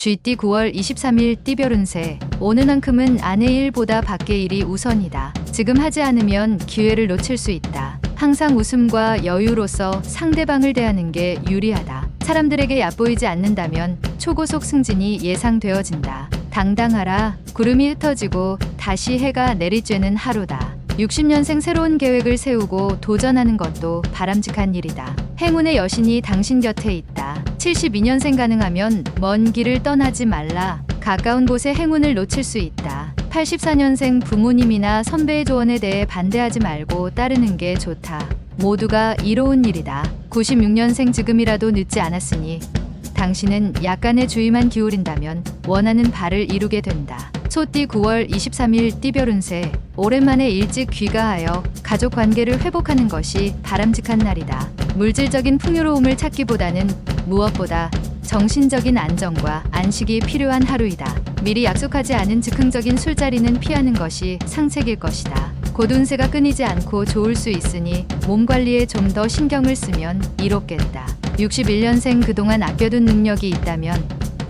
쥐띠 9월 23일 띠별 운세. 오늘만큼은 아내 일보다 밖의 일이 우선이다. 지금 하지 않으면 기회를 놓칠 수 있다. 항상 웃음과 여유로서 상대방을 대하는 게 유리하다. 사람들에게 얕보이지 않는다면 초고속 승진이 예상되어진다. 당당하라. 구름이 흩어지고 다시 해가 내리쬐는 하루다. 60년생 새로운 계획을 세우고 도전하는 것도 바람직한 일이다. 행운의 여신이 당신 곁에 있다. 72년생 가능하면 먼 길을 떠나지 말라. 가까운 곳에 행운을 놓칠 수 있다. 84년생 부모님이나 선배의 조언에 대해 반대하지 말고 따르는 게 좋다. 모두가 이로운 일이다. 96년생 지금이라도 늦지 않았으니 당신은 약간의 주의만 기울인다면 원하는 바를 이루게 된다. 소띠 9월 23일 띠별 운세. 오랜만에 일찍 귀가하여 가족 관계를 회복하는 것이 바람직한 날이다. 물질적인 풍요로움을 찾기보다는 무엇보다 정신적인 안정과 안식이 필요한 하루이다. 미리 약속하지 않은 즉흥적인 술자리는 피하는 것이 상책일 것이다. 곧 운세가 끊이지 않고 좋을 수 있으니 몸 관리에 좀 더 신경을 쓰면 이롭겠다. 61년생 그동안 아껴둔 능력이 있다면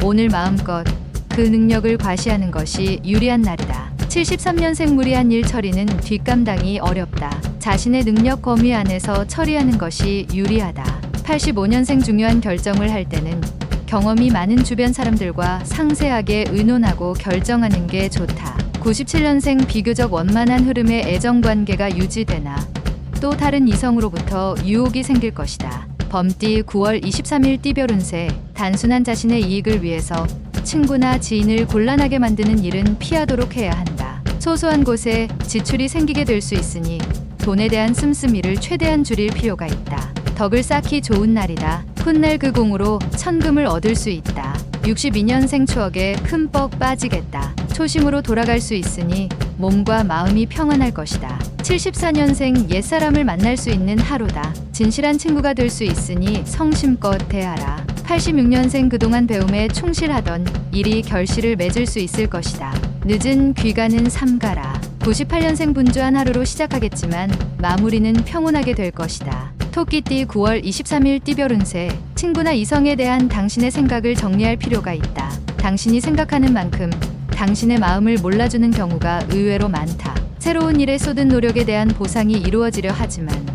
오늘 마음껏 그 능력을 과시하는 것이 유리한 날이다. 73년생 무리한 일 처리는 뒷감당이 어렵다. 자신의 능력 범위 안에서 처리하는 것이 유리하다. 85년생 중요한 결정을 할 때는 경험이 많은 주변 사람들과 상세하게 의논하고 결정하는 게 좋다. 97년생 비교적 원만한 흐름의 애정관계가 유지되나 또 다른 이성으로부터 유혹이 생길 것이다. 범띠 9월 23일 띠별 운세. 단순한 자신의 이익을 위해서 친구나 지인을 곤란하게 만드는 일은 피하도록 해야 한다. 소소한 곳에 지출이 생기게 될 수 있으니 돈에 대한 씀씀이를 최대한 줄일 필요가 있다. 덕을 쌓기 좋은 날이다. 훗날 그 공으로 천금을 얻을 수 있다. 62년생 추억에 흠뻑 빠지겠다. 초심으로 돌아갈 수 있으니 몸과 마음이 평안할 것이다. 74년생 옛사람을 만날 수 있는 하루다. 진실한 친구가 될 수 있으니 성심껏 대하라. 86년생 그동안 배움에 충실하던 일이 결실을 맺을 수 있을 것이다. 늦은 귀가는 삼가라. 98년생 분주한 하루로 시작하겠지만 마무리는 평온하게 될 것이다. 토끼띠 9월 23일 띠별 운세. 친구나 이성에 대한 당신의 생각을 정리할 필요가 있다. 당신이 생각하는 만큼 당신의 마음을 몰라주는 경우가 의외로 많다. 새로운 일에 쏟은 노력에 대한 보상이 이루어지려 하지만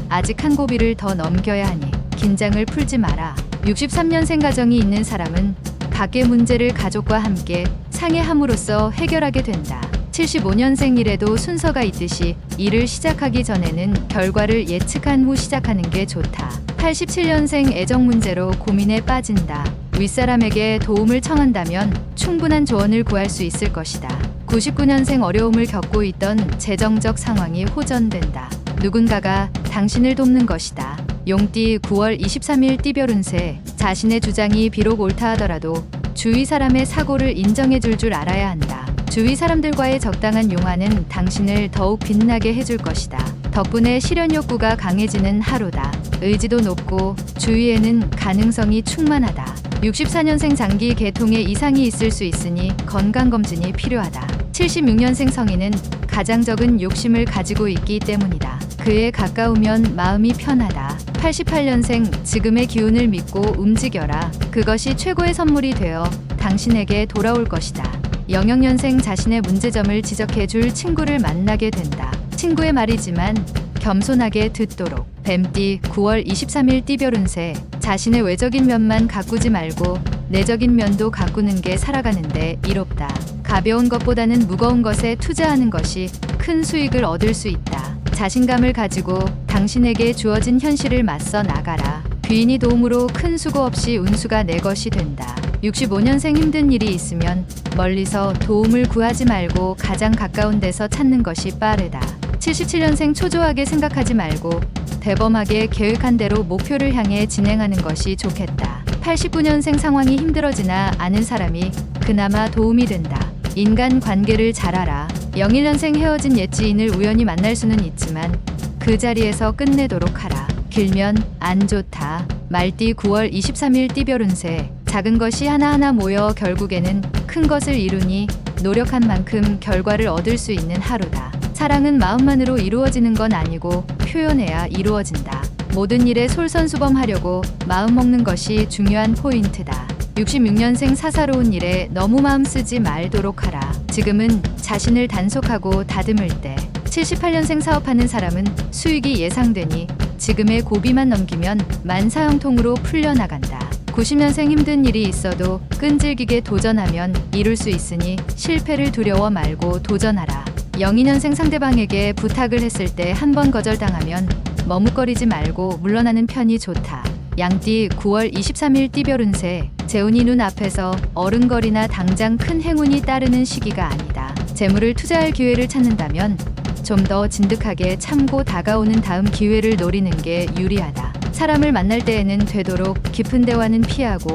아직 한 고비를 더 넘겨야 하니 긴장을 풀지 마라. 63년생 가정이 있는 사람은 밖의 문제를 가족과 함께 상의함으로써 해결하게 된다. 75년생이라도 순서가 있듯이 일을 시작하기 전에는 결과를 예측한 후 시작하는 게 좋다. 87년생 애정 문제로 고민에 빠진다. 윗사람에게 도움을 청한다면 충분한 조언을 구할 수 있을 것이다. 99년생 어려움을 겪고 있던 재정적 상황이 호전된다. 누군가가 당신을 돕는 것이다. 용띠 9월 23일 띠별 운세. 자신의 주장이 비록 옳다 하더라도 주위 사람의 사고를 인정해 줄 알아야 한다. 주위 사람들과의 적당한 용화는 당신을 더욱 빛나게 해줄 것이다. 덕분에 실현 욕구가 강해지는 하루다. 의지도 높고 주위에는 가능성이 충만하다. 64년생 장기 계통에 이상이 있을 수 있으니 건강검진이 필요하다. 76년생 성인은 가장 적은 욕심을 가지고 있기 때문이다. 그에 가까우면 마음이 편하다. 88년생 지금의 기운을 믿고 움직여라. 그것이 최고의 선물이 되어 당신에게 돌아올 것이다. 00년생 자신의 문제점을 지적해줄 친구를 만나게 된다. 친구의 말이지만 겸손하게 듣도록. 뱀띠 9월 23일 띠별 운세. 자신의 외적인 면만 가꾸지 말고 내적인 면도 가꾸는 게 살아가는데 이롭다. 가벼운 것보다는 무거운 것에 투자하는 것이 큰 수익을 얻을 수 있다. 자신감을 가지고 당신에게 주어진 현실을 맞서 나가라. 귀인이 도움으로 큰 수고 없이 운수가 내 것이 된다. 65년생 힘든 일이 있으면 멀리서 도움을 구하지 말고 가장 가까운 데서 찾는 것이 빠르다. 77년생 초조하게 생각하지 말고 대범하게 계획한 대로 목표를 향해 진행하는 것이 좋겠다. 89년생 상황이 힘들어지나 아는 사람이 그나마 도움이 된다. 인간 관계를 잘 알아. 01년생 헤어진 옛 지인을 우연히 만날 수는 있지만 그 자리에서 끝내도록 하라. 길면 안 좋다. 말띠 9월 23일 띠별 운세. 작은 것이 하나하나 모여 결국에는 큰 것을 이루니 노력한 만큼 결과를 얻을 수 있는 하루다. 사랑은 마음만으로 이루어지는 건 아니고 표현해야 이루어진다. 모든 일에 솔선수범하려고 마음 먹는 것이 중요한 포인트다. 66년생 사사로운 일에 너무 마음 쓰지 말도록 하라. 지금은 자신을 단속하고 다듬을 때. 78년생 사업하는 사람은 수익이 예상되니 지금의 고비만 넘기면 만사형통으로 풀려나간다. 90년생 힘든 일이 있어도 끈질기게 도전하면 이룰 수 있으니 실패를 두려워 말고 도전하라. 02년생 상대방에게 부탁을 했을 때 한 번 거절당하면 머뭇거리지 말고 물러나는 편이 좋다. 양띠 9월 23일 띠별 운세. 재운이 눈앞에서 어른거리나 당장 큰 행운이 따르는 시기가 아니다. 재물을 투자할 기회를 찾는다면 좀 더 진득하게 참고 다가오는 다음 기회를 노리는 게 유리하다. 사람을 만날 때에는 되도록 깊은 대화는 피하고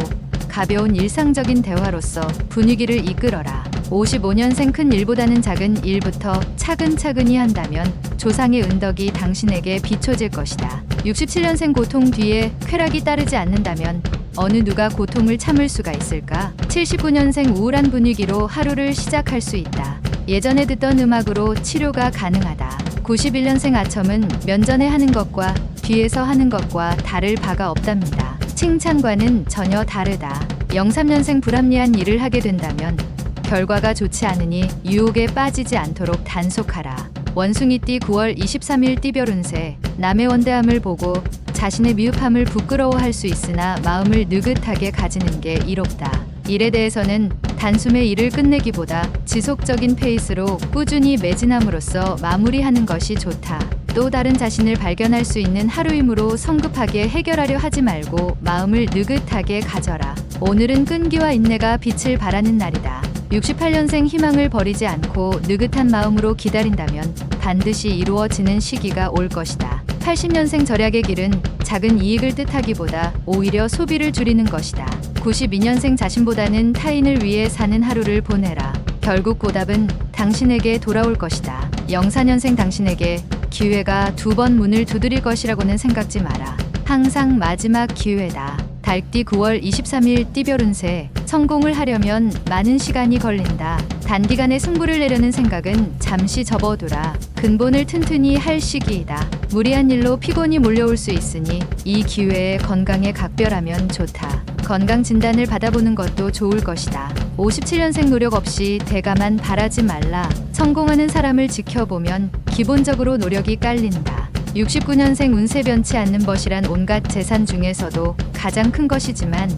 가벼운 일상적인 대화로서 분위기를 이끌어라. 55년생 큰 일보다는 작은 일부터 차근차근히 한다면 조상의 은덕이 당신에게 비춰질 것이다. 67년생 고통 뒤에 쾌락이 따르지 않는다면 어느 누가 고통을 참을 수가 있을까? 79년생 우울한 분위기로 하루를 시작할 수 있다. 예전에 듣던 음악으로 치료가 가능하다. 91년생 아첨은 면전에 하는 것과 뒤에서 하는 것과 다를 바가 없답니다. 칭찬과는 전혀 다르다. 03년생 불합리한 일을 하게 된다면 결과가 좋지 않으니 유혹에 빠지지 않도록 단속하라. 원숭이띠 9월 23일 띠별 운세. 남의 원대함을 보고 자신의 미흡함을 부끄러워할 수 있으나 마음을 느긋하게 가지는 게 이롭다. 일에 대해서는 단숨에 일을 끝내기보다 지속적인 페이스로 꾸준히 매진함으로써 마무리하는 것이 좋다. 또 다른 자신을 발견할 수 있는 하루이므로 성급하게 해결하려 하지 말고 마음을 느긋하게 가져라. 오늘은 끈기와 인내가 빛을 발하는 날이다. 68년생 희망을 버리지 않고 느긋한 마음으로 기다린다면 반드시 이루어지는 시기가 올 것이다. 80년생 절약의 길은 작은 이익을 뜻하기보다 오히려 소비를 줄이는 것이다. 92년생 자신보다는 타인을 위해 사는 하루를 보내라. 결국 보답은 당신에게 돌아올 것이다. 04년생 당신에게 기회가 2번 문을 두드릴 것이라고는 생각지 마라. 항상 마지막 기회다. 달띠 9월 23일 띠별 운세. 성공을 하려면 많은 시간이 걸린다. 단기간에 승부를 내려는 생각은 잠시 접어두라. 근본을 튼튼히 할 시기이다. 무리한 일로 피곤이 몰려올 수 있으니 이 기회에 건강에 각별하면 좋다. 건강 진단을 받아보는 것도 좋을 것이다. 57년생 노력 없이 대가만 바라지 말라. 성공하는 사람을 지켜보면 기본적으로 노력이 깔린다. 69년생 운세 변치 않는 것이란 온갖 재산 중에서도 가장 큰 것이지만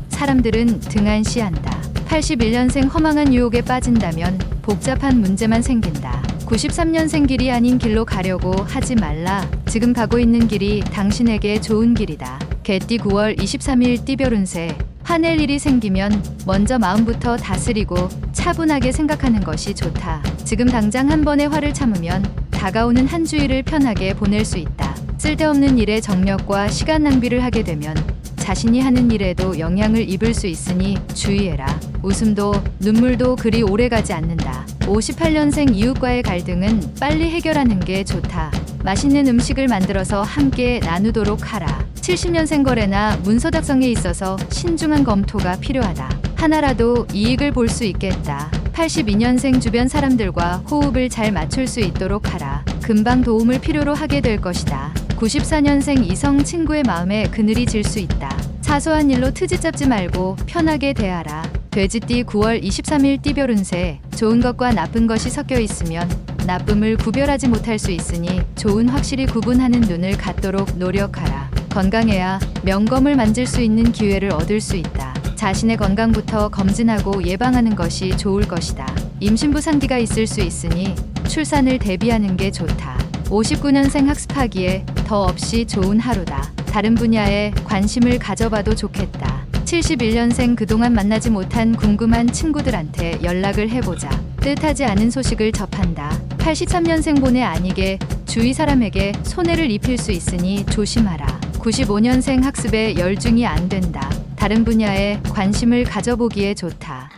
사람들은 등한시한다. 81년생 허망한 유혹에 빠진다면 복잡한 문제만 생긴다. 93년생 길이 아닌 길로 가려고 하지 말라. 지금 가고 있는 길이 당신에게 좋은 길이다. 개띠 9월 23일 띠별 운세. 화낼 일이 생기면 먼저 마음부터 다스리고 차분하게 생각하는 것이 좋다. 지금 당장 한 번의 화를 참으면 다가오는 한 주일을 편하게 보낼 수 있다. 쓸데없는 일에 정력과 시간 낭비를 하게 되면 자신이 하는 일에도 영향을 입을 수 있으니 주의해라. 웃음도 눈물도 그리 오래가지 않는다. 58년생 이웃과의 갈등은 빨리 해결하는 게 좋다. 맛있는 음식을 만들어서 함께 나누도록 하라. 70년생 거래나 문서 작성에 있어서 신중한 검토가 필요하다. 하나라도 이익을 볼 수 있겠다. 82년생 주변 사람들과 호흡을 잘 맞출 수 있도록 하라. 금방 도움을 필요로 하게 될 것이다. 94년생 이성 친구의 마음에 그늘이 질 수 있다. 사소한 일로 트집 잡지 말고 편하게 대하라. 돼지띠 9월 23일 띠별 운세. 좋은 것과 나쁜 것이 섞여 있으면 나쁨을 구별하지 못할 수 있으니 좋은 확실히 구분하는 눈을 갖도록 노력하라. 건강해야 명검을 만질 수 있는 기회를 얻을 수 있다. 자신의 건강부터 검진하고 예방하는 것이 좋을 것이다. 임신부 상기가 있을 수 있으니 출산을 대비하는 게 좋다. 59년생 학습하기에 더 없이 좋은 하루다. 다른 분야에 관심을 가져봐도 좋겠다. 71년생 그동안 만나지 못한 궁금한 친구들한테 연락을 해보자. 뜻하지 않은 소식을 접한다. 83년생 본의 아니게 주위 사람에게 손해를 입힐 수 있으니 조심하라. 95년생 학습에 열중이 안 된다. 다른 분야에 관심을 가져보기에 좋다.